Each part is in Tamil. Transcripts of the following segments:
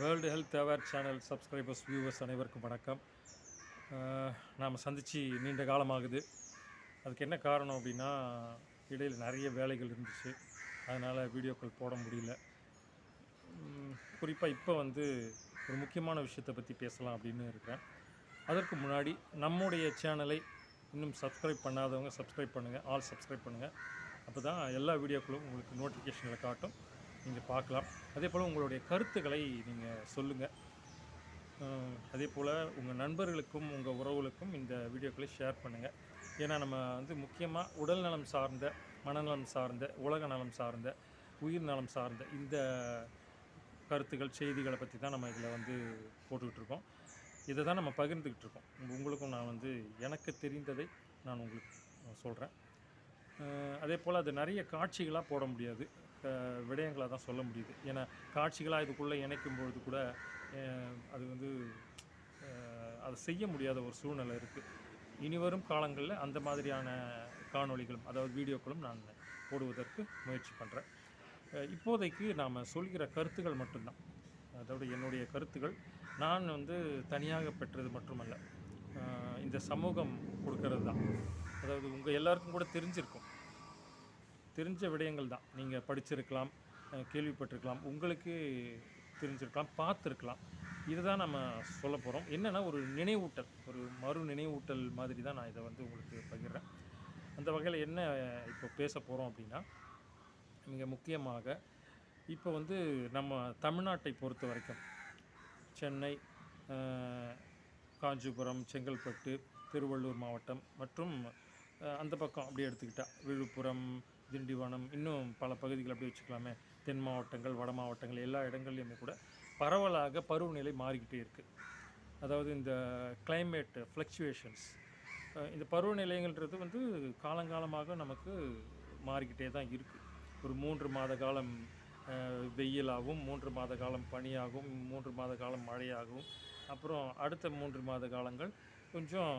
World health aware channel subscribers viewers அனைவருக்கும் வணக்கம். நாம் சந்தித்து நீண்ட காலமாகுது. அதுக்கு என்ன காரணம் அப்படின்னா, இடையில் நிறைய வேலைகள் இருந்துச்சு. அதனால் வீடியோக்கள் போட முடியல. குறிப்பாக இப்போ ஒரு முக்கியமான விஷயத்தை பற்றி பேசலாம் அப்படின்னு இருக்கிறேன். அதற்கு முன்னாடி நம்முடைய சேனலை இன்னும் சப்ஸ்கிரைப் பண்ணாதவங்க சப்ஸ்கிரைப் பண்ணுங்கள், ஆல் சப்ஸ்கிரைப் பண்ணுங்கள். அப்போ தான் எல்லா வீடியோக்களும் உங்களுக்கு நோட்டிஃபிகேஷனில் காட்டும், நீங்கள் பார்க்கலாம். அதே போல் உங்களுடைய கருத்துக்களை நீங்கள் சொல்லுங்கள். அதே போல் உங்கள் நண்பர்களுக்கும் உங்கள் உறவுகளுக்கும் இந்த வீடியோக்களை ஷேர் பண்ணுங்கள். ஏன்னா நம்ம முக்கியமாக உடல் நலம் சார்ந்த, மனநலம் சார்ந்த, உலக நலம் சார்ந்த, உயிர் நலம் சார்ந்த இந்த கருத்துக்கள் செய்திகளை பற்றி தான் நம்ம இதில் போட்டுக்கிட்டு இருக்கோம். இதை தான் நம்ம பகிர்ந்துக்கிட்டு இருக்கோம். உங்களுக்கும் நான் எனக்கு தெரிந்ததை நான் உங்களுக்கு சொல்கிறேன். அதே போல் அது நிறைய காட்சிகளாக போட முடியாது, விடயங்களாக தான் சொல்ல முடியுது. ஏன்னா காட்சிகளாக இதுக்குள்ளே இணைக்கும் பொழுது கூட அது அதை செய்ய முடியாத ஒரு சூழ்நிலை இருக்குது. இனிவரும் காலங்களில் அந்த மாதிரியான காணொளிகளும், அதாவது வீடியோக்களும் நான் போடுவதற்கு முயற்சி பண்ணுறேன். இப்போதைக்கு நாம் சொல்கிற கருத்துக்கள் மட்டும்தான், அதாவது என்னுடைய கருத்துக்கள். நான் தனியாக பெற்றது மட்டுமல்ல, இந்த சமூகம் கொடுக்கறது தான். அதாவது உங்கள் எல்லாருக்கும் கூட தெரிஞ்ச விடயங்கள் தான். நீங்கள் படிச்சிருக்கலாம், கேள்விப்பட்டிருக்கலாம், உங்களுக்கு தெரிஞ்சிருக்கலாம், பார்த்துருக்கலாம். இதை தான் நம்ம சொல்ல போகிறோம். என்னென்னா ஒரு நினைவூட்டல், ஒரு மறு நினைவூட்டல் மாதிரி தான் நான் இதை உங்களுக்கு பகிர்றேன். அந்த வகையில் என்ன இப்போ பேச போகிறோம் அப்படின்னா, மிக முக்கியமாக இப்போ நம்ம தமிழ்நாட்டை பொறுத்த வரைக்கும் சென்னை, காஞ்சிபுரம், செங்கல்பட்டு, திருவள்ளூர் மாவட்டம் மற்றும் அந்த பக்கம் அப்படி எடுத்துக்கிட்டால் விழுப்புரம், திண்டிவனம், இன்னும் பல பகுதிகள் அப்படி வச்சுக்கலாமே, தென் மாவட்டங்கள், வட மாவட்டங்கள், எல்லா இடங்கள்லையுமே கூட பரவலாக பருவநிலை மாறிக்கிட்டே இருக்குது. அதாவது இந்த கிளைமேட் ஃப்ளக்சுவேஷன்ஸ், இந்த பருவநிலைங்கிறது காலங்காலமாக நமக்கு மாறிக்கிட்டே தான் இருக்குது. ஒரு 3 மாத காலம் வெயிலாகவும், 3 மாத காலம் பனியாகவும், 3 மாத காலம் மழையாகவும், அப்புறம் அடுத்த 3 மாத காலங்கள் கொஞ்சம்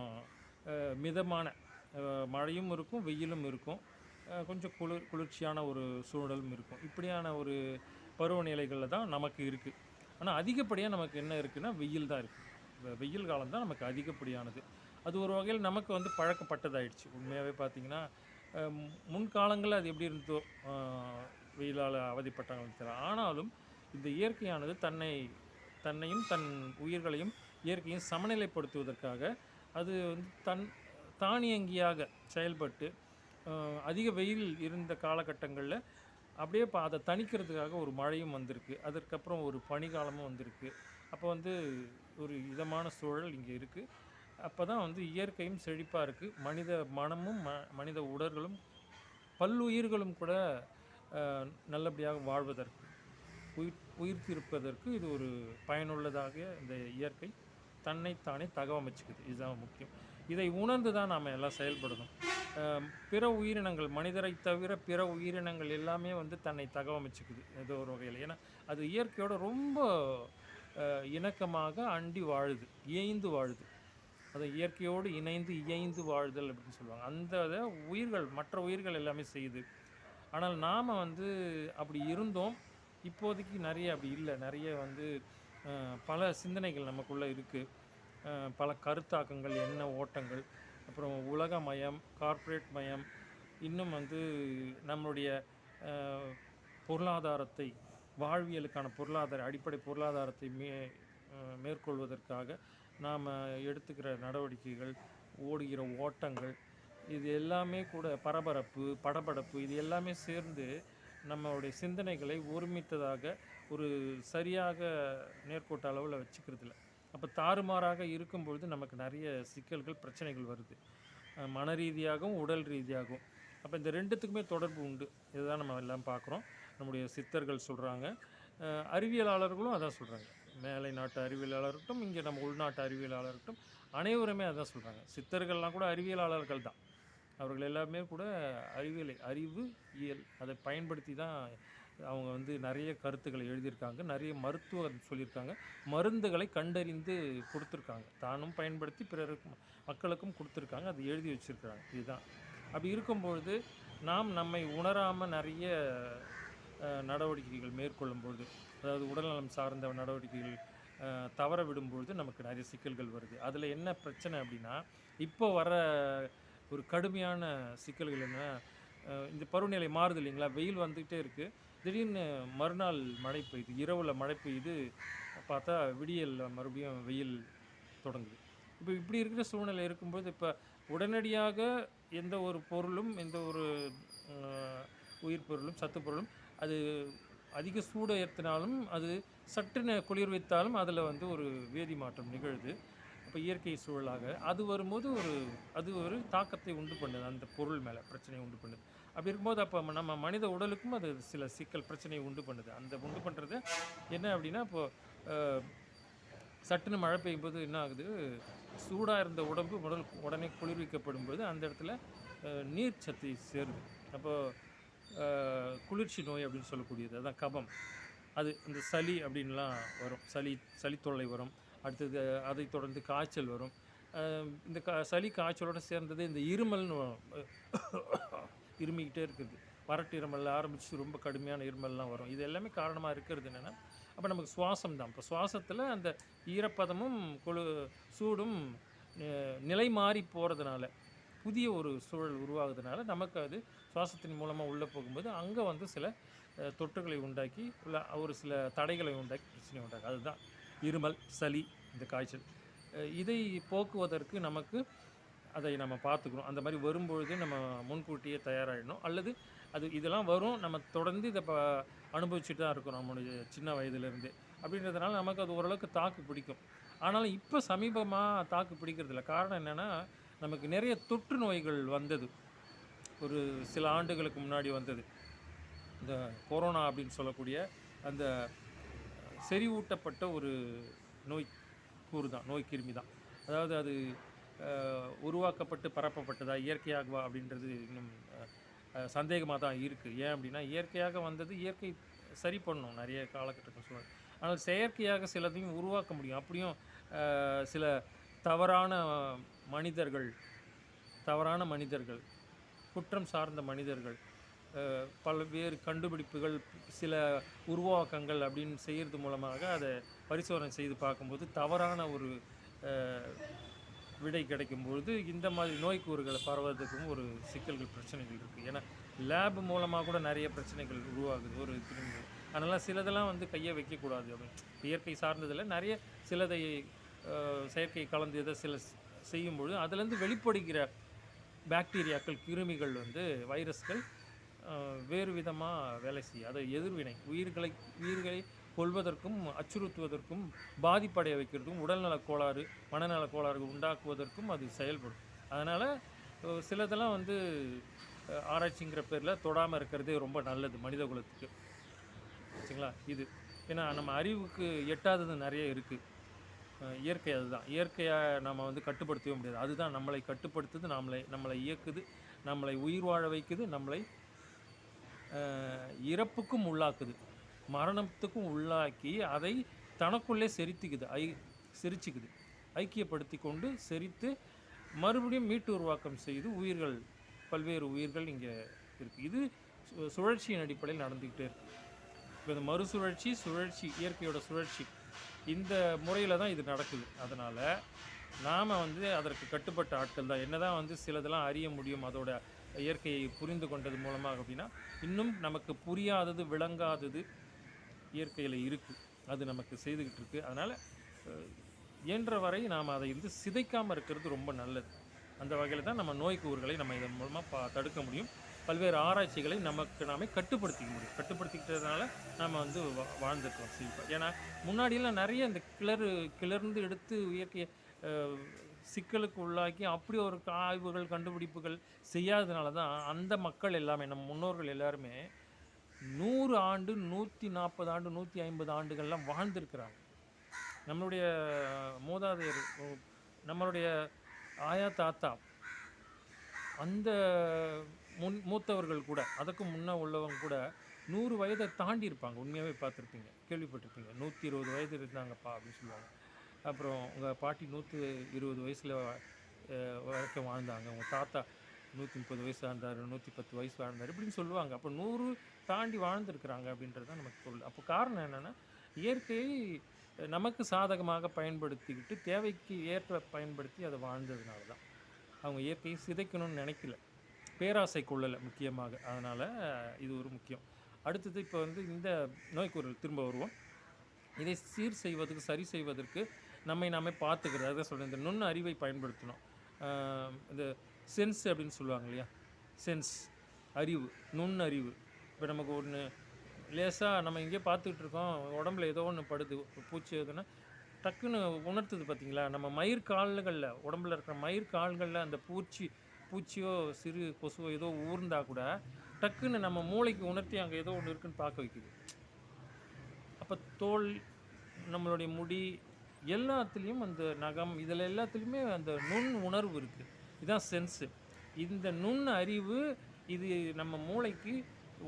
மிதமான மழையும் இருக்கும், வெயிலும் இருக்கும், கொஞ்சம் குளிர்ச்சியான ஒரு சூழலும் இருக்கும். இப்படியான ஒரு பருவநிலைகளில் தான் நமக்கு இருக்குது. ஆனால் அதிகப்படியாக நமக்கு என்ன இருக்குதுன்னா வெயில் தான் இருக்குது. வெயில் காலம் தான் நமக்கு அதிகப்படியானது. அது ஒரு வகையில் நமக்கு பழக்கப்பட்டதாயிடுச்சு. உண்மையாகவே பார்த்திங்கன்னா, முன்காலங்களில் அது எப்படி இருந்தோ, வெயிலால் அவதிப்பட்டாங்கன்னு தெரியல. ஆனாலும் இந்த இயற்கையானது தன்னையும் தன் உயிர்களையும் இயற்கையும் சமநிலைப்படுத்துவதற்காக அது தானியங்கியாக செயல்பட்டு, அதிக வெயில் இருந்த காலகட்டங்களில் அப்படியே அதை தணிக்கிறதுக்காக ஒரு மழையும் வந்திருக்கு. அதற்கப்புறம் ஒரு பனிக்காலமும் வந்திருக்கு. அப்போ ஒரு இதமான சூழல் இங்கே இருக்குது. அப்போ தான் இயற்கையும் செழிப்பாக இருக்குது. மனித மனமும் மனித உடல்களும் பல்லுயிர்களும் கூட நல்லபடியாக வாழ்வதற்கு, உயிர்த்திருப்பதற்கு இது ஒரு பயனுள்ளதாக இந்த இயற்கை தன்னைத்தானே தகவமைச்சுக்குது. இதுதான் முக்கியம். இதை உணர்ந்து தான் நாம் எல்லாம் செயல்படணும். பிற உயிரினங்கள், மனிதரை தவிர பிற உயிரினங்கள் எல்லாமே தன்னை தகவமைச்சுக்குது ஏதோ ஒரு வகையில். ஏன்னா அது இயற்கையோடு ரொம்ப இணக்கமாக அண்டி வாழுது, இயைந்து வாழுது. அதை இயற்கையோடு இணைந்து இயைந்து வாழுதல் அப்படின்னு சொல்லுவாங்க. அந்த உயிர்கள், மற்ற உயிர்கள் எல்லாமே செய்யுது. ஆனால் நாம் அப்படி இருந்தோம். இப்போதைக்கு நிறைய அப்படி இல்லை. நிறைய பல சிந்தனைகள் நமக்குள்ளே இருக்குது. பல கருத்தாக்கங்கள், எண்ண ஓட்டங்கள், அப்புறம் உலகமயம், கார்ப்பரேட் மயம், இன்னும் நம்மளுடைய பொருளாதாரத்தை, வாழ்வியலுக்கான அடிப்படை பொருளாதாரத்தை மேற்கொள்வதற்காக நாம் எடுத்துக்கிற நடவடிக்கைகள், ஓடுகிற ஓட்டங்கள், இது எல்லாமே கூட படபடப்பு இது எல்லாமே சேர்ந்து நம்மளுடைய சிந்தனைகளை ஒருமித்ததாக ஒரு சரியாக நேர்கோட்ட அளவில் வச்சுக்கிறதில்ல. அப்போ தாறுமாறாக இருக்கும்பொழுது நமக்கு நிறைய சிக்கல்கள், பிரச்சனைகள் வருது, மன ரீதியாகவும் உடல் ரீதியாகவும். அப்போ இந்த ரெண்டுத்துக்குமே தொடர்பு உண்டு. இதுதான் நம்ம எல்லாம் பார்க்குறோம். நம்முடைய சித்தர்கள் சொல்கிறாங்க, அறிவியலாளர்களும் அதான் சொல்கிறாங்க. மேலை நாட்டு அறிவியலாளர்கள்ட்டும், இங்கே நம்ம உள்நாட்டு அறிவியலாளர்கள்ட்டும் அனைவருமே அதான் சொல்கிறாங்க. சித்தர்கள்லாம் கூட அறிவியலாளர்கள் தான். அவர்கள் எல்லாமே கூட அறிவு இயல் அதை பயன்படுத்தி தான் அவங்க நிறைய கருத்துக்களை எழுதியிருக்காங்க, நிறைய மருத்துவம் சொல்லியிருக்காங்க, மருந்துகளை கண்டறிந்து கொடுத்துருக்காங்க, தானும் பயன்படுத்தி பிறருக்கும் மக்களுக்கும் கொடுத்துருக்காங்க, அது எழுதி வச்சுருக்காங்க. இதுதான். அப்படி இருக்கும்பொழுது நாம் நம்மை உணராமல் நிறைய நடவடிக்கைகள் மேற்கொள்ளும்பொழுது, அதாவது உடல்நலம் சார்ந்த நடவடிக்கைகள் தவற விடும்பொழுது நமக்கு நிறைய சிக்கல்கள் வருது. அதில் என்ன பிரச்சனை அப்படின்னா, இப்போ வர ஒரு கடுமையான சிக்கல்கள் என்ன, இந்த பருவநிலை மாறுது இல்லைங்களா? வெயில் வந்துக்கிட்டே இருக்குது. திடீர்னு மறுநாள் மழை பெய்யுது, இரவில் மழை பெய்யுது, பார்த்தா விடியலில் மறுபடியும் வெயில் தொடங்குது. இப்போ இப்படி இருக்கிற சூழ்நிலை இருக்கும்போது, இப்போ உடனடியாக எந்த ஒரு பொருளும், எந்த ஒரு உயிர் பொருளும், சத்து பொருளும் அது அதிக சூடு ஏற்றினாலும், அது சட்டுன்னு குளிர்வித்தாலும் அதில் வந்து ஒரு வேதி மாற்றம் நிகழுது. அப்போ இயற்கை சூழலாக அது வரும்போது அது ஒரு தாக்கத்தை உண்டு பண்ணுது, அந்த பொருள் மேலே பிரச்சனையை உண்டு பண்ணுது. அப்படி இருக்கும்போது அப்போ நம்ம மனித உடலுக்கும் அது சில சிக்கல் பிரச்சனையை உண்டு பண்ணுது. அந்த உண்டு பண்ணுறது என்ன அப்படின்னா, இப்போது சட்டுன்னு மழை பெய்யும்போது என்ன ஆகுது, சூடாக இருந்த உடம்பு உடனே குளிர்விக்கப்படும்போது அந்த இடத்துல நீர் சத்து சேருது. அப்போது குளிர்ச்சி நோய் அப்படின்னு சொல்லக்கூடியது, அதான் கபம், அது இந்த சளி அப்படின்லாம் வரும். சளி தொல்லை வரும். அடுத்தது அதை தொடர்ந்து காய்ச்சல் வரும். இந்த சளி காய்ச்சலோடு சேர்ந்தது இந்த இருமல்னு இருமிக்கிட்டே இருக்குது. வறட்டு இருமல் ஆரம்பித்து ரொம்ப கடுமையான இருமல்லாம் வரும். இது எல்லாமே காரணமாக இருக்கிறது என்னென்னா, அப்போ நமக்கு சுவாசம் தான். இப்போ சுவாசத்தில் அந்த ஈரப்பதமும் சூடும் நிலை மாறி போகிறதுனால, புதிய ஒரு சூழல் உருவாகுதுனால நமக்கு அது சுவாசத்தின் மூலமாக உள்ளே போகும்போது அங்கே வந்து சில தொற்றுகளை உண்டாக்கி ஒரு சில தடைகளை உண்டாக்கி பிரச்சனை உண்டாக்கி, அதுதான் இருமல், சளி, இந்த காய்ச்சல். இதை போக்குவதற்கு நமக்கு அதை நம்ம பார்த்துக்கணும். அந்த மாதிரி வரும்பொழுது நம்ம முன்கூட்டியே தயாராகிடணும். அல்லது இதெல்லாம் வரும், நம்ம தொடர்ந்து இதை அனுபவிச்சுட்டு தான் இருக்கோம் நம்மளுடைய சின்ன வயதுலேருந்து. அப்படின்றதுனால நமக்கு அது ஓரளவுக்கு தாக்கு பிடிக்கும். ஆனாலும் இப்போ சமீபமாக தாக்கு பிடிக்கிறதில்ல. காரணம் என்னென்னா, நமக்கு நிறைய தொற்று நோய்கள் வந்தது. ஒரு சில ஆண்டுகளுக்கு முன்னாடி வந்தது இந்த கொரோனா அப்படின்னு சொல்லக்கூடிய அந்த செறிவூட்டப்பட்ட ஒரு நோய் கூறு தான், நோய் கிருமி தான். அதாவது அது உருவாக்கப்பட்டு பரப்பப்பட்டதா இயற்கையாகவா அப்படின்றது இன்னும் சந்தேகமாக தான் இருக்குது. ஏன் அப்படின்னா, இயற்கையாக வந்தது இயற்கை சரி பண்ணணும் நிறைய காலகட்டத்தில் சொல்லுவாங்க. ஆனால் செயற்கையாக சிலதையும் உருவாக்க முடியும். அப்படியும் சில தவறான மனிதர்கள், குற்றம் சார்ந்த மனிதர்கள், பல்வேறு கண்டுபிடிப்புகள், சில உருவாக்கங்கள் அப்படின்னு செய்கிறது மூலமாக அதை பரிசோதனை செய்து பார்க்கும்போது தவறான ஒரு விடை கிடைக்கும்பொழுது இந்த மாதிரி நோய்க்கூறுகளை பரவதுக்கும் ஒரு சிக்கல்கள் பிரச்சனைகள் இருக்குது. ஏன்னா லேப் மூலமாக கூட நிறைய பிரச்சனைகள் உருவாகுது ஒரு கிருமிகள். அதனால் சிலதெல்லாம் வந்து கையை வைக்கக்கூடாது. அப்படின்னு இயற்கை சார்ந்ததில் நிறைய சிலதை செயற்கை கலந்து இதை சில செய்யும்பொழுது அதுலேருந்து வெளிப்படுகிற பாக்டீரியாக்கள், கிருமிகள் வந்து வைரஸ்கள் வேறு விதமாக வேலை செய்யும். அதை எதிர்வினை உயிர்களை கொள்வதற்கும் அச்சுறுத்துவதற்கும் பாதிப்படைய வைக்கிறதுக்கும் உடல்நலக் கோளாறு, மனநலக் கோளாறுகள் உண்டாக்குவதற்கும் அது செயல்படும். அதனால் சிலதெல்லாம் வந்து ஆராய்ச்சிங்கிற பேரில் தொடாமல் இருக்கிறதே ரொம்ப நல்லது மனித குலத்துக்கு. சரிங்களா? இது ஏன்னா நம்ம அறிவுக்கு எட்டாதது நிறைய இருக்குது. இயற்கை அதுதான். இயற்கையாக நம்ம வந்து கட்டுப்படுத்தவே முடியாது. அதுதான் நம்மளை கட்டுப்படுத்துது, நம்மளை இயக்குது, நம்மளை உயிர் வாழ வைக்குது, நம்மளை இறப்புக்கும் உள்ளாக்குது, மரணத்துக்கும் உள்ளாக்கி அதை தனக்குள்ளே செரிச்சுக்குது, ஐக்கியப்படுத்தி கொண்டு செரித்து மறுபடியும் மீட்டு உருவாக்கம் செய்து பல்வேறு உயிர்கள் இங்கே இருக்குது. இது சுழற்சியின் அடிப்படையில் நடந்துக்கிட்டே இருக்குது. இப்போ இந்த மறுசுழற்சி, இயற்கையோட சுழற்சி, இந்த முறையில் தான் இது நடக்குது. அதனால் நாம் வந்து அதற்கு கட்டுப்பட்ட ஆட்கள் தான். என்ன தான் வந்து சிலதெல்லாம் அறிய முடியும் அதோட இயற்கையை புரிந்து கொண்டது மூலமாக அப்படின்னா, இன்னும் நமக்கு புரியாதது, விளங்காதது இயற்கையில் இருக்குது. அது நமக்கு செய்துக்கிட்டு இருக்குது. அதனால் இயன்ற வரை நாம் அதை வந்து சிதைக்காமல் இருக்கிறது ரொம்ப நல்லது. அந்த வகையில் தான் நம்ம நோய்க்கூறுகளை நம்ம இதன் மூலமாக தடுக்க முடியும். பல்வேறு ஆராய்ச்சிகளை நாமே கட்டுப்படுத்திக்க முடியும். கட்டுப்படுத்திக்கிட்டதுனால நாம் வந்து வாழ்ந்துருக்கோம் சிம்பிள். ஏன்னா முன்னாடியெல்லாம் நிறைய இந்த கிளர்ந்து எடுத்து இயற்கையை சிக்கலுக்கு உள்ளாக்கி அப்படி ஒரு ஆய்வுகள், கண்டுபிடிப்புகள் செய்யாததுனால தான் அந்த மக்கள் எல்லாமே, நம்ம முன்னோர்கள் எல்லாருமே 100 ஆண்டு, 140 ஆண்டு, 150 ஆண்டுகள்லாம் வாழ்ந்திருக்கிறாங்க. நம்மளுடைய மூதாதையர், நம்மளுடைய ஆயா, தாத்தா, அந்த மூத்தவர்கள் கூட, அதுக்கு முன்னே உள்ளவங்க கூட 100 வயதை தாண்டி இருப்பாங்க. உண்மையாகவே பார்த்துருப்பீங்க, கேள்விப்பட்டிருப்பீங்க. 120 வயது இருந்தாங்கப்பா அப்படின்னு சொல்லுவாங்க. அப்புறம் உங்கள் பாட்டி 120 வயசில் வரைக்கும் வாழ்ந்தாங்க, உங்கள் தாத்தா 130 வயசு வாழ்ந்தார், 110 வயசு வாழ்ந்தார் இப்படின்னு சொல்லுவாங்க. அப்போ 100 தாண்டி வாழ்ந்துருக்குறாங்க அப்படின்றது தான் நமக்கு பொருள். அப்போ காரணம் என்னென்னா, இயற்கையை நமக்கு சாதகமாக பயன்படுத்திக்கிட்டு தேவைக்கு ஏற்ப பயன்படுத்தி அதை வாழ்ந்ததுனால தான் அவங்க இயற்கையை சிதைக்கணும்னு நினைக்கல, பேராசை கொள்ளலை முக்கியமாக. அதனால் இது ஒரு முக்கியம். அடுத்தது இப்போ வந்து இந்த நோய்க்குறல் திரும்ப வருவோம். இதை சீர் செய்வதற்கு சரி செய்வதற்கு நம்மை நாமே பார்த்துக்கிறது, அதான் சொல்கிறேன். இந்த நுண் அறிவை பயன்படுத்தணும். இந்த சென்ஸ் அப்படின்னு சொல்லுவாங்க இல்லையா, சென்ஸ் அறிவு, நுண் அறிவு. இப்போ நமக்கு ஒன்று லேசாக நம்ம இங்கே பார்த்துக்கிட்டு இருக்கோம், உடம்புல ஏதோ ஒன்று படுது, பூச்சி எதுன்னா டக்குன்னு உணர்த்துது பார்த்தீங்களா. நம்ம மயிர்கால்களில், உடம்புல இருக்கிற மயிர்கால்களில் அந்த பூச்சியோ சிறு கொசுவோ ஏதோ ஊர்ந்தா கூட டக்குன்னு நம்ம மூளைக்கு உணர்த்தி அங்கே ஏதோ ஒன்று இருக்குன்னு பார்க்க வைக்குது. அப்போ தோல், நம்மளுடைய முடி எல்லாத்துலேயும் அந்த நகம், இதில் எல்லாத்துலேயுமே அந்த நுண் உணர்வு இருக்குது. இதுதான் சென்ஸு. இந்த நுண் அறிவு இது நம்ம மூளைக்கு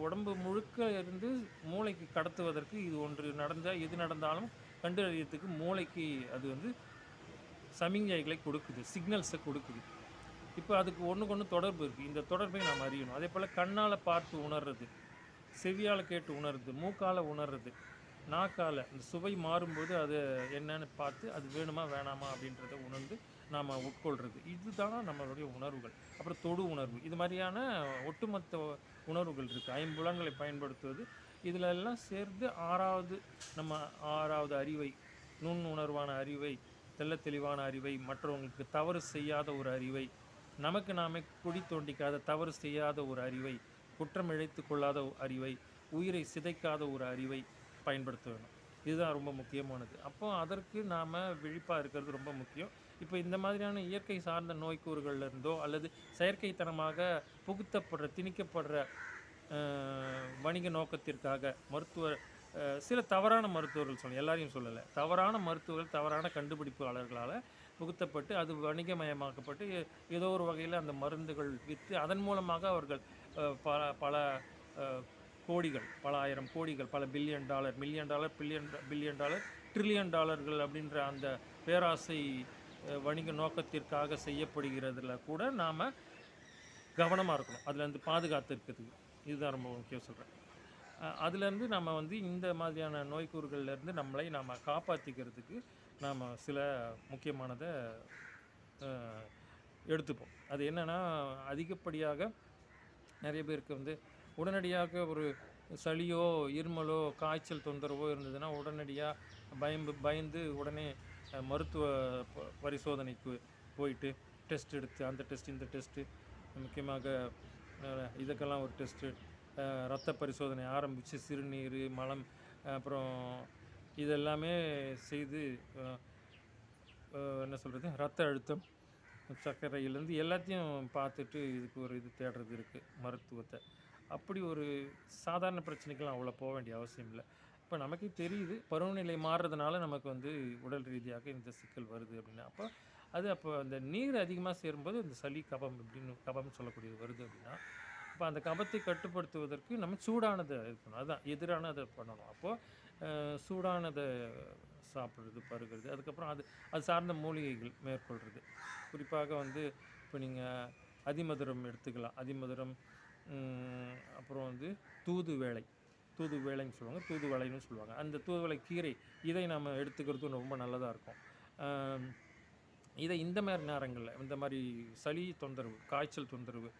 உடம்பு முழுக்க இருந்து மூளைக்கு கடத்துவதற்கு இது ஒன்று நடந்தால் எது நடந்தாலும் கண்டறியத்துக்கு மூளைக்கு அது வந்து சமிஞ்சைகளை கொடுக்குது, சிக்னல்ஸை கொடுக்குது. இப்போ அதுக்கு ஒன்றுக்கு ஒன்று தொடர்பு இருக்குது. இந்த தொடர்பை நாம் அறியணும். அதே போல் கண்ணால் பார்த்து உணர்றது, செவியால் கேட்டு உணர்றது, மூக்கால் உணர்றது, நாக்கால் இந்த சுவை மாறும்போது அது என்னன்னு பார்த்து அது வேணுமா வேணாமா அப்படின்றத உணர்ந்து நாம் உட்கொள்கிறது. இதுதான் நம்மளுடைய உணர்வுகள். அப்புறம் தொடு உணர்வு, இது மாதிரியான ஒட்டுமொத்த உணர்வுகள் இருக்குது. ஐம்புலங்களை பயன்படுத்துவது இதில் எல்லாம் சேர்ந்து ஆறாவது அறிவை, நுண் உணர்வான அறிவை, தெள்ள தெளிவான அறிவை, மற்றவங்களுக்கு தவறு செய்யாத ஒரு அறிவை, நமக்கு நாமே குடி தோண்டிக்காத தவறு செய்யாத ஒரு அறிவை, குற்றம் இழைத்து கொள்ளாத அறிவை, உயிரை சிதைக்காத ஒரு அறிவை பயன்படுத்த வேணும். இதுதான் ரொம்ப முக்கியமானது. அப்போ அதற்கு நாம் விழிப்பாக இருக்கிறது ரொம்ப முக்கியம். இப்போ இந்த மாதிரியான இயற்கை சார்ந்த நோய்க்கூறுகள்ல இருந்தோ அல்லது செயற்கைத்தனமாக புகுத்தப்படுற, திணிக்கப்படுற வணிக நோக்கத்திற்காக சில தவறான மருத்துவர்கள் சொல்லணும், எல்லாரையும் சொல்லலை, தவறான மருத்துவர்கள், தவறான கண்டுபிடிப்பாளர்களால் புகுத்தப்பட்டு அது வணிகமயமாக்கப்பட்டு ஏதோ ஒரு வகையில் அந்த மருந்துகள் விற்று அதன் மூலமாக அவர்கள் பல கோடிகள், பல ஆயிரம் கோடிகள், பல billion dollar, million dollar, billion dollar, trillion டாலர்கள் அப்படின்ற அந்த பேராசை வணிக நோக்கத்திற்காக செய்யப்படுகிறதுல கூட நாம் கவனமாக இருக்கணும். அதுலேருந்து பாதுகாத்து இருக்கிறதுக்கு இதுதான் ரொம்ப முக்கியம் சொல்கிறேன். அதுலேருந்து நம்ம வந்து இந்த மாதிரியான நோய்க்கூறுகள்லேருந்து நம்மளை நாம் காப்பாற்றிக்கிறதுக்கு நாம் சில முக்கியமானதை எடுத்துப்போம். அது என்னென்னா, அதிகப்படியாக நிறைய பேருக்கு வந்து உடனடியாக ஒரு சளியோ இருமலோ காய்ச்சல் தொந்தரவோ இருந்ததுன்னா உடனடியாக பயந்து உடனே மருத்துவ பரிசோதனைக்கு போயிட்டு டெஸ்ட் எடுத்து அந்த டெஸ்ட் இந்த டெஸ்ட்டு, முக்கியமாக இதுக்கெல்லாம் ஒரு டெஸ்ட்டு, இரத்த பரிசோதனை ஆரம்பித்து சிறுநீர், மலம், அப்புறம் இதெல்லாமே செய்து என்ன சொல்கிறது, இரத்த அழுத்தம், சர்க்கரையிலேருந்து எல்லாத்தையும் பார்த்துட்டு இதுக்கு ஒரு இது தேடுறது இருக்குது மருத்துவத்தை. அப்படி ஒரு சாதாரண பிரச்சனைக்கெல்லாம் அவ்வளோ போக வேண்டிய அவசியம் இல்லை. இப்போ நமக்கு தெரியுது பருவநிலை மாறுறதுனால நமக்கு வந்து உடல் ரீதியாக இந்த சிக்கல் வருது அப்படின்னா, அப்போ அந்த நீர் அதிகமாக சேரும்போது இந்த சளி, கபம்னு சொல்லக்கூடியது வருது அப்படின்னா, அப்போ அந்த கபத்தை கட்டுப்படுத்துவதற்கு நம்ம சூடானதை இருக்கணும், அதுதான் எதிரானதை பண்ணணும். அப்போது சூடானதை சாப்பிட்றது, பருகிறது, அதுக்கப்புறம் அது சார்ந்த மூலிகைகள் மேற்கொள்கிறது. குறிப்பாக வந்து இப்போ நீங்கள் அதிமதுரம் எடுத்துக்கலாம். அதிமதுரம், அப்புறம் வந்து தூதுவேளைன்னு சொல்லுவாங்க, தூதுவளைன்னு சொல்லுவாங்க. அந்த தூதுவளை கீரை இதை நம்ம எடுத்துக்கிறதும் ரொம்ப நல்லதாக இருக்கும். இதை இந்த மாதிரி நேரங்களில், இந்த மாதிரி சளி தொந்தரவு, காய்ச்சல் தொந்தரவு,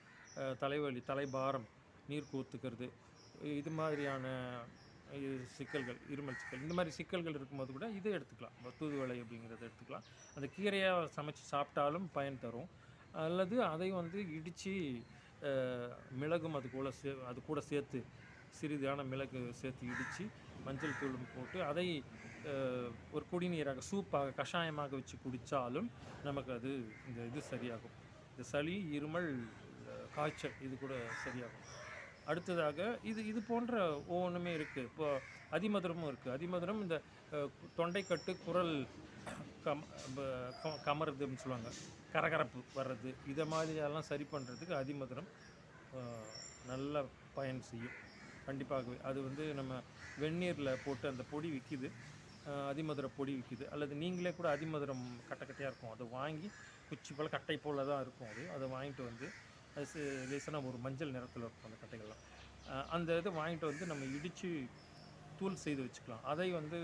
தலைவலி, தலைபாரம், நீர் கோத்துக்கிறது, இது மாதிரியான சிக்கல்கள், இருமல் சிக்கல், இந்த மாதிரி சிக்கல்கள் இருக்கும்போது கூட இதை எடுத்துக்கலாம். தூதுவளை அப்படிங்கிறத எடுத்துக்கலாம். அந்த கீரையாக சமைச்சு சாப்பிட்டாலும் பயன் தரும். அல்லது அதை வந்து இடித்து மிளகும் அது கூட சேர்த்து சிறிதான மிளகு சேர்த்து இடித்து மஞ்சள் தூளும் போட்டு அதை ஒரு குடிநீராக, சூப்பாக, கஷாயமாக வச்சு குடித்தாலும் நமக்கு இது சரியாகும். இந்த சளி, இருமல், காய்ச்சல் இது கூட சரியாகும். அடுத்ததாக இது போன்ற ஒவ்வொன்றுமே இருக்குது. இப்போது அதிமதுரமும் இருக்குது. அதிமதுரம் இந்த தொண்டைக்கட்டு, குரல் கமருதுன்னு சொல்லுவாங்க, கரகரப்பு வர்றது, இதை மாதிரியெல்லாம் சரி பண்ணுறதுக்கு அதிமதுரம் நல்ல பயன் செய்யும் கண்டிப்பாகவே. அது வந்து நம்ம வெந்நீரில் போட்டு அந்த பொடி விற்கிது, அதிமதுர பொடி விற்கிது. அல்லது நீங்களே கூட அதிமதுரம் கட்டையாக இருக்கும், அதை வாங்கி குச்சி போல் கட்டை போல் தான் இருக்கும், அதை வாங்கிட்டு வந்து அது லேசான ஒரு மஞ்சள் நிறத்தில் இருக்கும் அந்த கட்டைகள்லாம். அந்த இதை வாங்கிட்டு வந்து நம்ம இடித்து தூள் செய்து வச்சுக்கலாம். அதை வந்து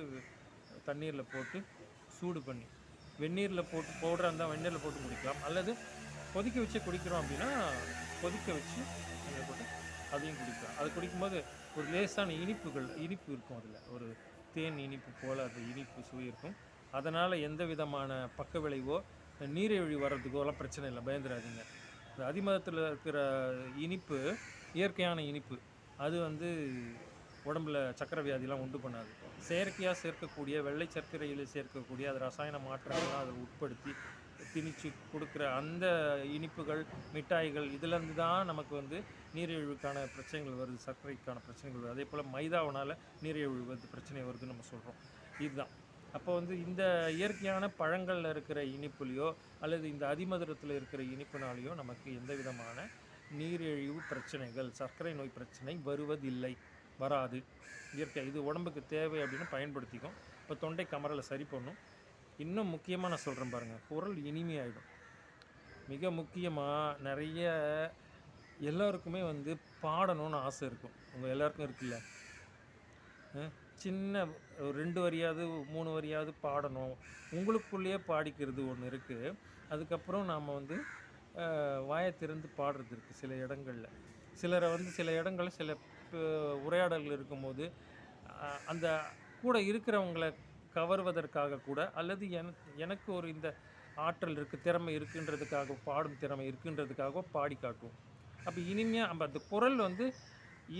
தண்ணீரில் போட்டு சூடு பண்ணி வெந்நீரில் போட்டு பவுடராக இருந்தால் வெந்நீரில் போட்டு குடிக்கலாம். அல்லது கொதிக்க வச்சு குடிக்கிறோம் அப்படின்னா கொதிக்க வச்சு அதில் போட்டு அதையும் குடிக்கலாம். அது குடிக்கும்போது ஒரு லேசான இனிப்பு இருக்கும். அதில் ஒரு தேன் இனிப்பு போல் அது இனிப்பு சுவை இருக்கும். அதனால் எந்த விதமான பக்க விளைவோ நீரிழிவு வர்றதுக்கோலாம் பிரச்சனை இல்லை, பயந்துடாதீங்க. இந்த அதிமதத்தில் இருக்கிற இனிப்பு இயற்கையான இனிப்பு, அது வந்து உடம்புல சர்க்கரை வியாதிலாம் உண்டு பண்ணாது. செயற்கையாக சேர்க்கக்கூடிய வெள்ளை சர்க்கரையில் சேர்க்கக்கூடிய அது ரசாயன மாற்றங்கள்லாம் அதில் உட்படுத்தி திணிச்சு கொடுக்குற அந்த இனிப்புகள் மிட்டாய்கள் இதுலேருந்து தான் நமக்கு வந்து நீரிழிவுக்கான பிரச்சனைகள் வருது, சர்க்கரைக்கான பிரச்சனைகள் வருது. அதே போல் மைதாவினால் நீரிழிவு வந்து பிரச்சனை வருதுன்னு நம்ம சொல்கிறோம். இதுதான் அப்போ வந்து இந்த இயற்கையான பழங்களில் இருக்கிற இனிப்புலையோ அல்லது இந்த அதிமதுரத்தில் இருக்கிற இனிப்புனாலேயோ நமக்கு எந்த விதமான நீரிழிவு பிரச்சனைகள் சர்க்கரை நோய் பிரச்சனை வருவதில்லை, வராது. இயற்கை இது உடம்புக்கு தேவை அப்படின்னு பயன்படுத்திக்கும். இப்போ தொண்டை கமரலை சரி பண்ணும். இன்னும் முக்கியமாக நான் சொல்கிறேன் பாருங்கள், குரல் இனிமையாயிடும். மிக முக்கியமாக நிறைய எல்லோருக்குமே வந்து பாடணும்னு ஆசை இருக்கும். உங்கள் எல்லாருக்கும் இருக்குல்ல, சின்ன 2 வரியாவது 3 வரியாவது பாடணும், உங்களுக்குள்ளேயே பாடிக்கிறது ஒன்று இருக்குது. அதுக்கப்புறம் நாம் வந்து வாயை திறந்து பாடுறது இருக்குது சில இடங்களில். சிலரை வந்து சில இடங்களில் சில உரையாடல்கள் இருக்கும்போது அந்த கூட இருக்கிறவங்கள கவர்வதற்காக கூட அல்லது எனக்கு ஒரு இந்த ஆற்றல் இருக்குது, திறமை இருக்குன்றதுக்காக, பாடும் திறமை இருக்குன்றதுக்காக பாடி காட்டுவோம். அப்போ இனிமையாக நம்ம அந்த குரல் வந்து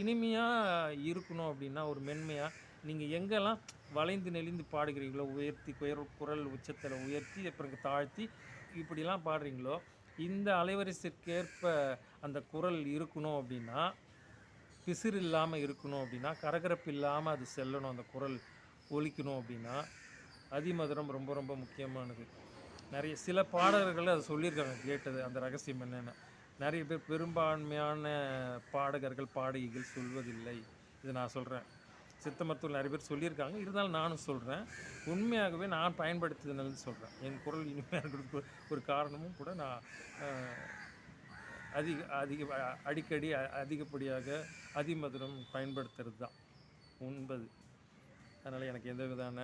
இனிமையாக இருக்கணும் அப்படின்னா ஒரு மென்மையாக நீங்கள் எங்கெல்லாம் வளைந்து நெளிந்து பாடுகிறீங்களோ, உயர்த்தி குரல் உச்சத்தில் உயர்த்தி அப்புறம் தாழ்த்தி இப்படிலாம் பாடுறீங்களோ, இந்த அலைவரிசைக்கேற்ப அந்த குரல் இருக்கணும் அப்படின்னா, பிசிறு இல்லாமல் இருக்கணும் அப்படின்னா, கரகரப்பு இல்லாமல் அது செல்லணும், அந்த குரல் ஒலிக்கணும் அப்படின்னா அதிமதுரம் ரொம்ப ரொம்ப முக்கியமானது. நிறைய சில பாடகர்கள் அதை சொல்லியிருக்காங்க, கேட்டது அந்த ரகசியம் என்னென்னு. நிறைய பேர் பெரும்பான்மையான பாடகர்கள் பாடகிகள் சொல்வதில்லை. இது நான் சொல்கிறேன், சித்த மருத்துவர்கள் நிறைய பேர் சொல்லியிருக்காங்க, இருந்தாலும் நானும் சொல்கிறேன். உண்மையாகவே நான் பயன்படுத்துதுன்னு சொல்கிறேன். என் குரல் இனிமையாக இருக்கிறதுக்கு ஒரு காரணமும் கூட நான் அடிக்கடி அதிகப்படியாக அதிமதுரம் பயன்படுத்துறது தான் உண்பது. அதனால் எனக்கு எந்த விதமான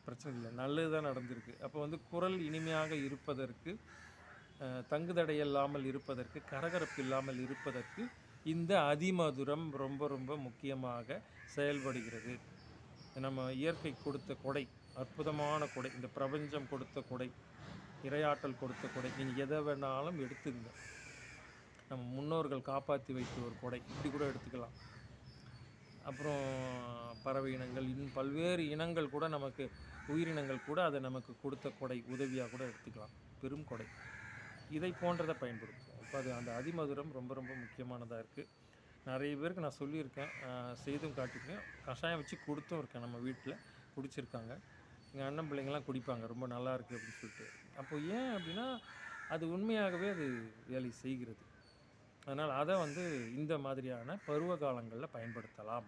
பிரச்சனை இல்லை, நல்லது தான் நடந்திருக்கு. அப்போ வந்து குரல் இனிமையாக இருப்பதற்கு, தங்குதடையில்லாமல் இருப்பதற்கு, கரகரப்பு இல்லாமல் இருப்பதற்கு இந்த அதிமதுரம் ரொம்ப ரொம்ப முக்கியமாக செயல்படுகிறது. நம்ம இயற்கை கொடுத்த கொடை, அற்புதமான கொடை, இந்த பிரபஞ்சம் கொடுத்த கொடை, இறையாற்றல் கொடுத்த கொடை. நீங்கள் எதை வேணாலும் எடுத்துங்க. நம்ம முன்னோர்கள் காப்பாற்றி வைத்த ஒரு கொடை, இப்படி கூட எடுத்துக்கலாம். அப்புறம் பறவை இனங்கள், இன்னும் பல்வேறு இனங்கள் கூட, நமக்கு உயிரினங்கள் கூட அதை நமக்கு கொடுத்த கொடை, உதவியாக கூட எடுத்துக்கலாம், பெரும் கொடை. இதை போன்றதை பயன்படுத்தும். இப்போ அது அந்த அதிமதுரம் ரொம்ப ரொம்ப முக்கியமானதாக இருக்குது. நிறைய பேருக்கு நான் சொல்லியிருக்கேன், செய்தும் காட்டியிருக்கேன், கஷாயம் வச்சு கொடுத்தும் இருக்கேன். நம்ம வீட்டில் குடிச்சிருக்காங்க, எங்கள் அண்ணன் பிள்ளைங்கள்லாம் குடிப்பாங்க, ரொம்ப நல்லா இருக்குது அப்படின்னு சொல்லிட்டு. அப்போது ஏன் அப்படின்னா அது உண்மையாகவே அது வேலை செய்கிறது. அதனால் அதை வந்து இந்த மாதிரியான பருவ காலங்களில் பயன்படுத்தலாம்.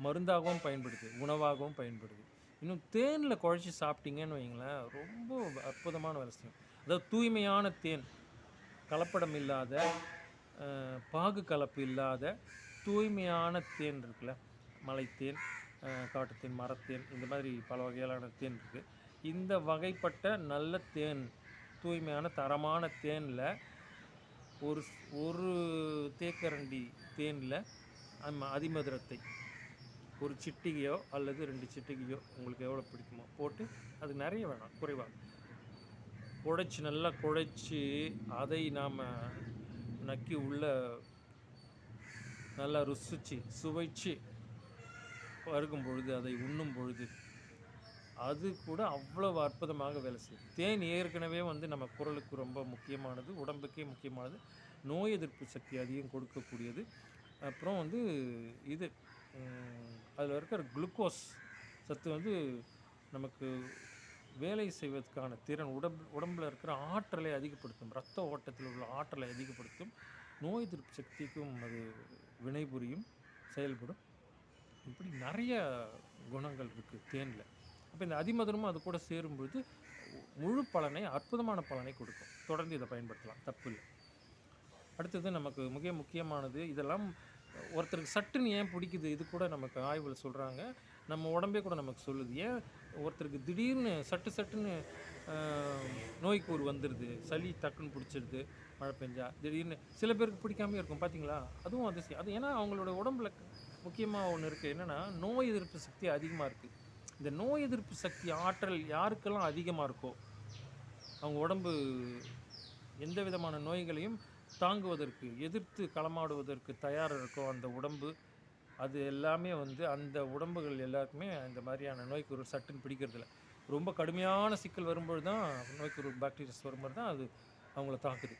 மருந்தாகவும் பயன்படுது, உணவாகவும் பயன்படுது. இன்னும் தேனில் குழச்சி சாப்பிட்டீங்கன்னு வைங்களேன், ரொம்ப அற்புதமான வேலை செய்யும். அதாவது தூய்மையான தேன், கலப்படம் இல்லாத, பாகு கலப்பு இல்லாத தூய்மையான தேன் இருக்குல்ல, மலைத்தேன், காட்டுத்தேன், மரத்தேன், இந்த மாதிரி பல வகையான தேன் இருக்குது. இந்த வகைப்பட்ட நல்ல தேன், தூய்மையான தரமான தேனில் ஒரு தேக்கரண்டி தேனில் அதிமதுரத்தை ஒரு சிட்டிகையோ அல்லது 2 சிட்டிகையோ உங்களுக்கு எவ்வளோ பிடிக்குமோ போட்டு, அது நிறைய வேணாம், குறைவாக குழைச்சி, நல்லா குழைச்சி அதை நாம் நக்கி உள்ள நல்லா ருசித்து சுவைச்சு பருகும் பொழுது, அதை உண்ணும் பொழுது அது கூட அவ்வளவு அற்புதமாக வேலை செய்யும். தேன் ஏற்கனவே வந்து நம்ம குரலுக்கு ரொம்ப முக்கியமானது, உடம்புக்கே முக்கியமானது, நோய் எதிர்ப்பு சக்தி அதிகம் கொடுக்கக்கூடியது. அப்புறம் வந்து இது அதில் இருக்கிற குளுக்கோஸ் சத்து வந்து நமக்கு வேலை செய்வதற்கான திறன், உடம்பில் இருக்கிற ஆற்றலை அதிகப்படுத்தும், இரத்த ஓட்டத்தில் உள்ள ஆற்றலை அதிகப்படுத்தும், நோய் எதிர்ப்பு சக்திக்கும் அது வினைபுரியும், செயல்படும். இப்படி நிறைய குணங்கள் இருக்குது தேனில். அப்போ இந்த அதிமதுரமும் அது கூட சேரும்பொழுது முழு பலனை, அற்புதமான பலனை கொடுக்கும். தொடர்ந்து இதை பயன்படுத்தலாம், தப்பு இல்லை. அடுத்தது நமக்கு முக்கியமானது, இதெல்லாம் ஒருத்தருக்கு சட்டுன்னு ஏன் பிடிக்குது, இது கூட நமக்கு ஆய்வில் சொல்கிறாங்க. நம்ம உடம்பே கூட நமக்கு சொல்லுது. ஏன் ஒருத்தருக்கு திடீர்னு சட்டுன்னு நோய்க்கூறு வந்துடுது, சளி டக்குன்னு பிடிச்சிடுது, மழை பெஞ்சா திடீர்னு. சில பேருக்கு பிடிக்காமே இருக்கும் பார்த்தீங்களா? அதுவும் அதிசயம். அது ஏன்னா அவங்களோட உடம்புல முக்கியமாக ஒன்று இருக்குது, என்னென்னா நோய் எதிர்ப்பு சக்தி அதிகமாக இருக்குது. இந்த நோய் எதிர்ப்பு சக்தி ஆற்றல் யாருக்கெல்லாம் அதிகமாக இருக்கோ, அவங்க உடம்பு எந்த விதமான நோய்களையும் தாங்குவதற்கு, எதிர்த்து களமாடுவதற்கு தயாராக இருக்கோ அந்த உடம்பு, அது எல்லாமே வந்து அந்த உடம்புகள் எல்லாருக்குமே இந்த மாதிரியான நோய்க்கு சட்டுன்னு பிடிக்கிறதில்ல. ரொம்ப கடுமையான சிக்கல் வரும்பொழுது தான், நோய்க்கு பாக்டீரியாஸ் வரும்போது தான் அது அவங்கள தாக்குது.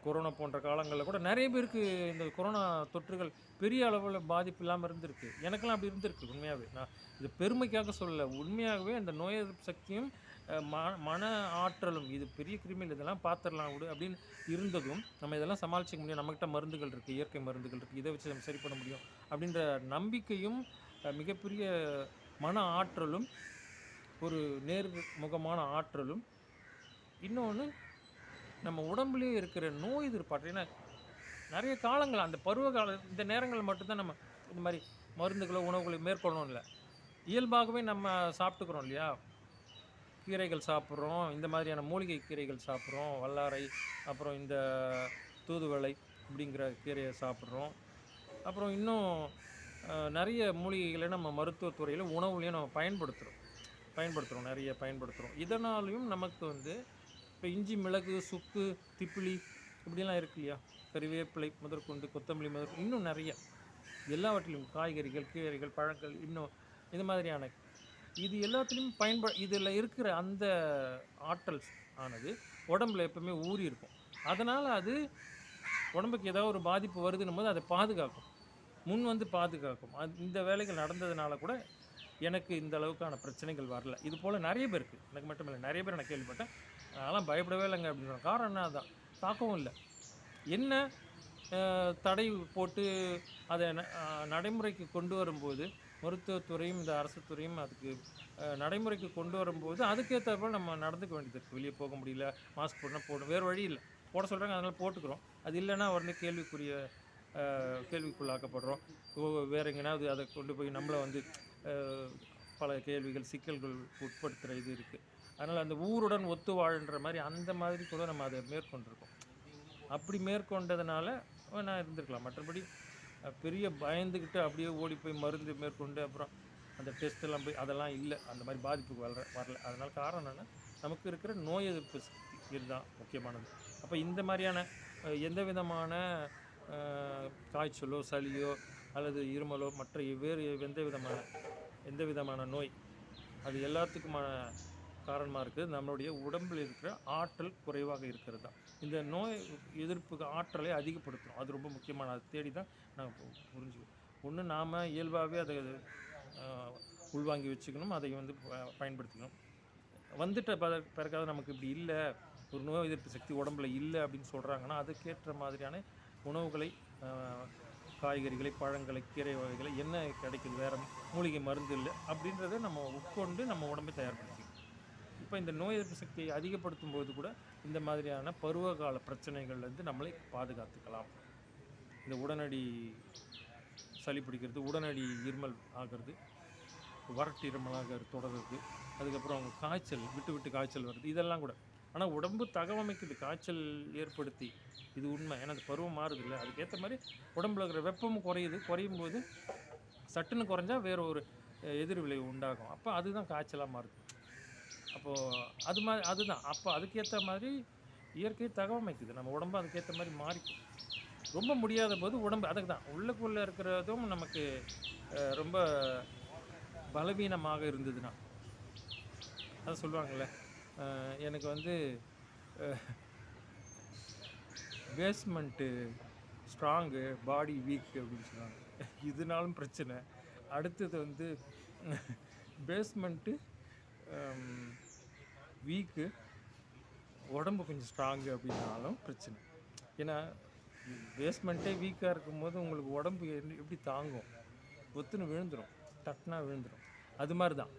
கொரோனா போன்ற காலங்களில் கூட நிறைய பேருக்கு இந்த கொரோனா தொற்றுகள் பெரிய அளவில் பாதிப்பு இல்லாமல் இருந்திருக்கு. எனக்கெல்லாம் அப்படி இருந்திருக்கு உண்மையாகவே. நான் இது பெருமைக்காக சொல்லலை, உண்மையாகவே அந்த நோய் எதிர்ப்பு சக்தியும் மன ஆற்றலும், இது பெரிய கிருமிகள் இதெல்லாம் பார்த்துடலாம் விடு அப்படின்னு இருந்ததும், நம்ம இதெல்லாம் சமாளிச்சிக்க முடியும், நம்மக்கிட்ட மருந்துகள் இருக்குது, இயற்கை மருந்துகள் இருக்குது, இதை வச்சு நம்ம சரி பண்ண முடியும் அப்படின்ற நம்பிக்கையும் மிகப்பெரிய மன ஆற்றலும், ஒரு நேர்முகமான ஆற்றலும், இன்னொன்று நம்ம உடம்புலேயே இருக்கிற நோய் எதிர்ப்பாற்றல். ஏன்னா நிறைய காலங்கள் அந்த பருவ கால இந்த நேரங்கள் மட்டும்தான் நம்ம இந்த மாதிரி மருந்துகளோ உணவுகளை மேற்கொள்ளணும் இல்லை, இயல்பாகவே நம்ம சாப்பிட்டுக்கிறோம் இல்லையா. கீரைகள் சாப்பிட்றோம், இந்த மாதிரியான மூலிகை கீரைகள் சாப்பிட்றோம், வல்லாரை, அப்புறம் இந்த தூதுவளை அப்படிங்கிற கீரையை சாப்பிட்றோம். அப்புறம் இன்னும் நிறைய மூலிகைகளை நம்ம மருத்துவத்துறையில் உணவுலையும் நம்ம பயன்படுத்துகிறோம், நிறைய பயன்படுத்துகிறோம். இதனாலையும் நமக்கு வந்து இப்போ இஞ்சி, மிளகு, சுக்கு, திப்பிலி இப்படிலாம் இருக்கு இல்லையா, கறிவேப்பிலை முதற்கொண்டு, கொத்தமல்லி முதற்கொண்டு, இன்னும் நிறைய எல்லாவற்றிலும் காய்கறிகள், கீரைகள், பழங்கள், இன்னும் இது மாதிரியான இது எல்லாத்துலேயும் இதில் இருக்கிற அந்த ஆற்றல் ஆனது உடம்புல எப்பவுமே ஊறி இருக்கும். அதனால் அது உடம்புக்கு ஏதாவது ஒரு பாதிப்பு வருதுன்னும் போது அதை பாதுகாக்கும், முன் வந்து பாதுகாக்கும். இந்த வேலைகள் நடந்ததுனால கூட எனக்கு இந்த அளவுக்கான பிரச்சனைகள் வரல. இது போல் நிறைய பேருக்கு, எனக்கு மட்டும் இல்லை, நிறைய பேர் நான் கேள்விப்பட்டேன். அதெல்லாம் பயப்படவே இல்லைங்க அப்படின்ற காரணம் என்ன, அதுதான் தாக்கவும் இல்லை. என்ன தடை போட்டு அதை நடைமுறைக்கு கொண்டு வரும்போது, மருத்துவத்துறையும் இந்த அரசு துறையும் அதுக்கு நடைமுறைக்கு கொண்டு வரும்போது அதுக்கேற்ற போல் நம்ம நடந்துக்க வேண்டியது இருக்குது. வெளியே போக முடியல, மாஸ்க் போடணும், போடணும், வேறு வழி இல்லை, போட சொல்கிறாங்க, அதனால் போட்டுக்கிறோம். அது இல்லைன்னா உடனே கேள்விக்குள்ளாக்கப்படுறோம். வேறு எங்கேனாவது அதை கொண்டு போய் நம்மளை வந்து பல கேள்விகள், சிக்கல்கள் உட்படுத்துகிற இது இருக்குது. அதனால் அந்த ஊருடன் ஒத்து வாழ்ன்ற மாதிரி அந்த மாதிரி கூட நம்ம அதை மேற்கொண்டிருக்கோம். அப்படி மேற்கொண்டதுனால நான் இருந்திருக்கலாம். மற்றபடி பெரிய பயந்துக்கிட்டு அப்படியே ஓடி போய் மருந்து மேற்கொண்டு அப்புறம் அந்த டெஸ்ட்டெல்லாம் போய் அதெல்லாம் இல்லை, அந்த மாதிரி பாதிப்புக்கு வரல. அதனால் காரணம் என்னென்னா நமக்கு இருக்கிற நோய் எதிர்ப்பு சக்தி, இதுதான் முக்கியமானது. அப்போ இந்த மாதிரியான எந்த விதமான காய்ச்சலோ, சளியோ அல்லது இருமலோ, மற்ற வேறு எந்த விதமான நோய், அது எல்லாத்துக்குமான காரணமாக இருக்குது நம்மளுடைய உடம்பில் இருக்கிற ஆற்றல் குறைவாக இருக்கிறது தான். இந்த நோய் எதிர்ப்புக்கு ஆற்றலை அதிகப்படுத்தணும், அது ரொம்ப முக்கியமான. அதை தேடி தான் நாங்கள் புரிஞ்சுக்கணும். ஒன்று நாம் இயல்பாகவே அதை உள்வாங்கி வச்சுக்கணும், அதை வந்து பயன்படுத்திக்கணும். வந்துட்ட பிறகாவது நமக்கு இப்படி இல்லை, ஒரு நோய் எதிர்ப்பு சக்தி உடம்புல இல்லை அப்படின்னு சொல்கிறாங்கன்னா அதுக்கேற்ற மாதிரியான உணவுகளை, காய்கறிகளை, பழங்களை, கீரை வகைகளை என்ன கிடைக்குது, வேறு மூலிகை மருந்து இல்லை அப்படின்றத நம்ம உட்கொண்டு நம்ம உடம்பை தயார்படுத்திக்கணும். இப்போ இந்த நோய் எதிர்ப்பு சக்தியை அதிகப்படுத்தும் போது கூட இந்த மாதிரியான பருவகால பிரச்சனைகள்லேருந்து நம்மளை பாதுகாத்துக்கலாம். இந்த உடனடி சளி பிடிக்கிறது, உடனடி இருமல் ஆகிறது, வறட்டு இருமலாக தொடருது, அதுக்கப்புறம் அவங்க காய்ச்சல், விட்டு காய்ச்சல் வருது, இதெல்லாம் கூட. ஆனால் உடம்பு தகவமைக்குது காய்ச்சல் ஏற்படுத்தி, இது உண்மை. ஏன்னா அந்த பருவம் மாறுது இல்லை, அதுக்கேற்ற மாதிரி உடம்புல இருக்கிற வெப்பமும் குறையும் போது சட்டுன்னு குறைஞ்சா வேறு ஒரு எதிர்விளைவு உண்டாகும். அப்போ அதுதான் காய்ச்சலாக மாறுது. அப்போது அதுதான் அப்போ அதுக்கேற்ற மாதிரி இயற்கை தகவமைக்குது, நம்ம உடம்பு அதுக்கேற்ற மாதிரி மாறிக்கும். ரொம்ப முடியாத போது உடம்பு அதுக்கு தான் உள்ளுக்குள்ளே இருக்கிறதும் நமக்கு ரொம்ப பலவீனமாக இருந்ததுன்னா, அதை சொல்லுவாங்கள்ல, எனக்கு வந்து பேஸ்மெண்ட்டு ஸ்ட்ராங்கு, பாடி வீக் அப்படின்னு சொல்லுவாங்க. இதனாலும் பிரச்சனை. அடுத்தது வந்து பேஸ்மெண்ட்டு வீக்கு, உடம்பு கொஞ்சம் ஸ்ட்ராங்கு அப்படின்னாலும் பிரச்சனை. ஏன்னா பேஸ்மெண்ட்டே வீக்காக இருக்கும்போது உங்களுக்கு உடம்பு எப்படி தாங்கும், ஒத்துன்னு விழுந்துடும், தட்டினா விழுந்துடும். அது மாதிரி தான்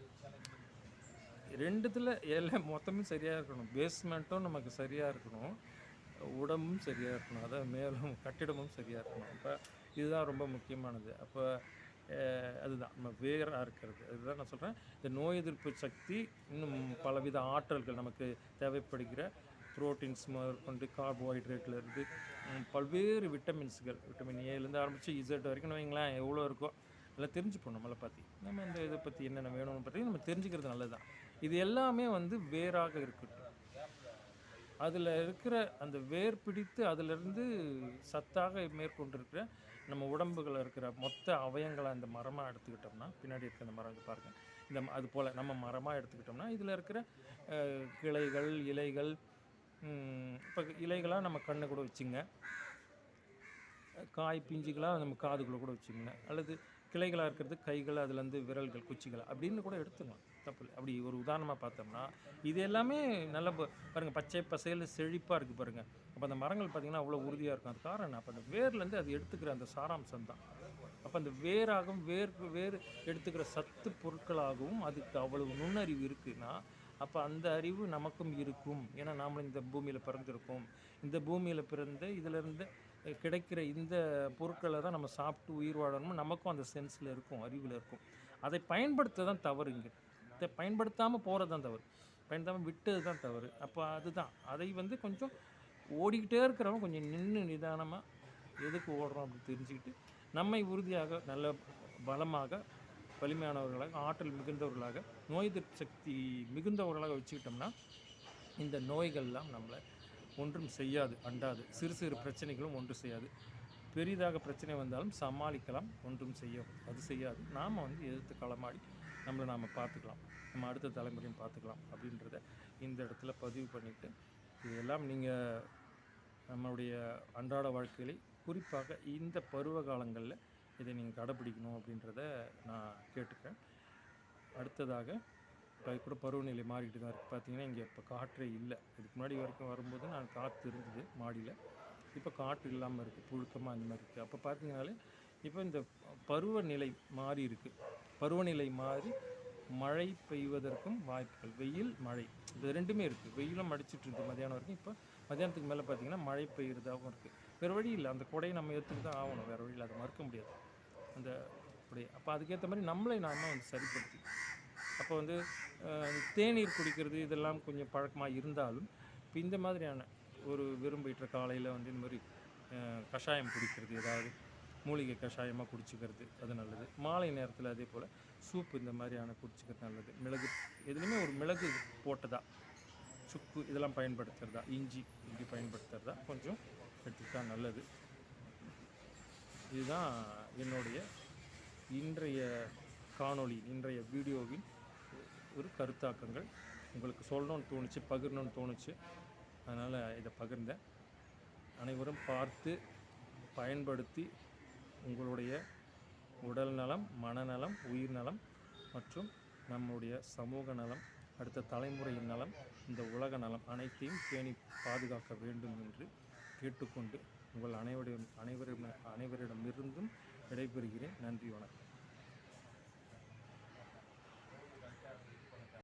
ரெண்டுத்தில் எல்லாம் மொத்தமும் சரியாக இருக்கணும். பேஸ்மெண்ட்டும் நமக்கு சரியாக இருக்கணும், உடம்பும் சரியாக இருக்கணும், அதாவது மேலும் கட்டிடமும் சரியாக இருக்கணும். அப்போ இதுதான் ரொம்ப முக்கியமானது. அப்போ அதுதான் நம்ம வேராக இருக்கிறது. அதுதான் நான் சொல்கிறேன். இந்த நோய் எதிர்ப்பு சக்தி இன்னும் பலவித ஆற்றல்கள் நமக்கு தேவைப்படுகிற புரோட்டீன்ஸ் முதற்கொண்டு கார்போஹைட்ரேட்லேருந்து பல்வேறு விட்டமின்ஸ்கள், விட்டமின் ஏலேருந்து ஆரம்பித்து இசட் வரைக்கும் வைங்களேன் எவ்வளோ இருக்கோ அதெல்லாம் தெரிஞ்சுப்போம் நம்மளை பற்றி. நம்ம இந்த இதை பற்றி என்னென்ன வேணும்னு பற்றி நம்ம தெரிஞ்சுக்கிறது நல்லது தான். இது எல்லாமே வந்து வேராக இருக்கட்டும். அதில் இருக்கிற அந்த வேர் பிடித்து அதிலிருந்து சத்தாக மேற்கொண்டிருக்கிற நம்ம உடம்புகளில் இருக்கிற மொத்த அவயங்களை அந்த மரமாக எடுத்துக்கிட்டோம்னா, பின்னாடி இருக்கிற அந்த மரம் பாருங்கள், அது போல் நம்ம மரமாக எடுத்துக்கிட்டோம்னா இதில் இருக்கிற கிளைகள், இலைகள், இப்போ இலைகளாக நம்ம கண்ணை கூட வச்சுங்க, காய் பிஞ்சுகளாக நம்ம காதுக்குள்ளே கூட வச்சுக்கோங்க, அல்லது கிளைகளாக இருக்கிறது கைகள், அதுலேருந்து விரல்கள், குச்சிகள் அப்படின்னு கூட எடுத்துக்கலாம், தப்பு இல்லை. அப்படி ஒரு உதாரணமாக பார்த்தோம்னா இது எல்லாமே நல்ல பாருங்கள், பச்சை பசையில் செழிப்பாக இருக்குது பாருங்கள். அப்போ அந்த மரங்கள் பார்த்திங்கன்னா அவ்வளோ உறுதியாக இருக்கும். அது காரணம் அப்போ அந்த வேர்லேருந்து அது எடுத்துக்கிற அந்த சாராம்சம் தான். அப்போ அந்த வேராகவும் வேர் எடுத்துக்கிற சத்து பொருட்களாகவும் அதுக்கு அவ்வளவு நுண்ணறிவு இருக்குன்னா, அப்போ அந்த அறிவு நமக்கும் இருக்கும். ஏன்னா நாம் இந்த பூமியில் பிறந்திருக்கோம். இந்த பூமியில் பிறந்து இதிலேருந்து கிடைக்கிற இந்த பொருட்களை தான் நம்ம சாப்பிட்டு உயிர் வாழணும். நமக்கும் அந்த சென்ஸில் இருக்கும், அறிவில் இருக்கும். அதை பயன்படுத்த தான் தவறு. இங்கே இதை பயன்படுத்தாமல் போகிறது தான் தவறு, பயன்படுத்தாமல் விட்டது தான் தவறு. அப்போ அதுதான் அதை வந்து கொஞ்சம் ஓடிக்கிட்டே இருக்கிறவங்க கொஞ்சம் நின்று நிதானமாக எதுக்கு ஓடுறோம் அப்படின்னு தெரிஞ்சுக்கிட்டு நம்மை உறுதியாக நல்ல பலமாக வலிமையானவர்களாக ஆற்றல் மிகுந்தவர்களாக நோய் எதிர்ப்பு சக்தி மிகுந்தவர்களாக வச்சுக்கிட்டோம்னா இந்த நோய்கள்லாம் நம்மளை ஒன்றும் செய்யாது, அண்டாது. சிறு சிறு பிரச்சனைகளும் ஒன்றும் செய்யாது. பெரிதாக பிரச்சனை வந்தாலும் சமாளிக்கலாம், ஒன்றும் செய்யாது. நாம் வந்து எதிர்த்து களமாடி நம்மளை நாம் பார்த்துக்கலாம், நம்ம அடுத்த தலைமுறையும் பார்த்துக்கலாம் அப்படின்றத இந்த இடத்துல பதிவு பண்ணிவிட்டு, இதெல்லாம் நீங்கள் நம்மளுடைய அன்றாட வாழ்க்கையிலே குறிப்பாக இந்த பருவ காலங்களில் இதை நீங்கள் கடைப்பிடிக்கணும் அப்படின்றத நான் கேட்டுக்கிறேன். அடுத்ததாக இப்போ கூட பருவநிலை மாறிக்கிட்டு தான் இருக்குது. பார்த்திங்கன்னா இங்கே இப்போ காற்றே இல்லை. இதுக்கு முன்னாடி வரைக்கும் வரும்போது நான் காற்று இருந்தது மாடியில், இப்போ காற்று இல்லாமல் இருக்குது, புழுக்கமாக அந்த மாதிரி இருக்குது. அப்போ பார்த்திங்கனாலே இப்போ இந்த பருவநிலை மாறி இருக்குது. பருவநிலை மாறி மழை பெய்வதற்கும் வாய்ப்புகள், வெயில் மழை இது ரெண்டுமே இருக்குது. வெயிலும் அடிச்சிட்டு இருக்குது மதியானம் வரைக்கும். இப்போ மதியானத்துக்கு மேலே பார்த்திங்கன்னா மழை பெய்கிறதாகவும் இருக்குது. வேறு வழி இல்லை, அந்த கொடையை நம்ம ஏற்றுக்கு தான் ஆகணும், வேறு வழியில் அதை மறுக்க முடியாது அந்த கொடையை. அப்போ அதுக்கேற்ற மாதிரி நம்மளை நாம் வந்து சரிப்படுத்தி, அப்போ வந்து தேநீர் குடிக்கிறது இதெல்லாம் கொஞ்சம் பழக்கமாக இருந்தாலும் இப்போ இந்த மாதிரியான ஒரு விரும்பிட்ட காலையில் வந்து இந்த மாதிரி கஷாயம் குடிக்கிறது, ஏதாவது மூலிகை கஷாயமாக குடிச்சிக்கிறது அது நல்லது. மாலை நேரத்தில் அதே போல் சூப்பு இந்த மாதிரியான குடிச்சிக்கிறது நல்லது. மிளகு எதுலேயுமே ஒரு மிளகு போட்டதா, சுக்கு இதெல்லாம் பயன்படுத்துகிறதா, இஞ்சி இப்படி பயன்படுத்துகிறதா கொஞ்சம் எடுத்துக்கிட்டா நல்லது. இதுதான் என்னுடைய இன்றைய காணொளி, இன்றைய வீடியோவின் ஒரு கருத்தாக்கங்கள். உங்களுக்கு சொல்லணும்னு தோணுச்சு, பகிரணும்னு தோணுச்சு, அதனால் இதை பகிர்ந்தேன். அனைவரும் பார்த்து பயன்படுத்தி உங்களுடைய உடல் நலம், மனநலம், உயிர் நலம் மற்றும் நம்முடைய சமூக நலம், அடுத்த தலைமுறையின் நலம், இந்த உலக நலம் அனைத்தையும் பேணி பாதுகாக்க வேண்டும் என்று கேட்டுக்கொண்டு உங்கள் அனைவரிடமிருந்தும் விடைபெறுகிறேன். நன்றி, வணக்கம்.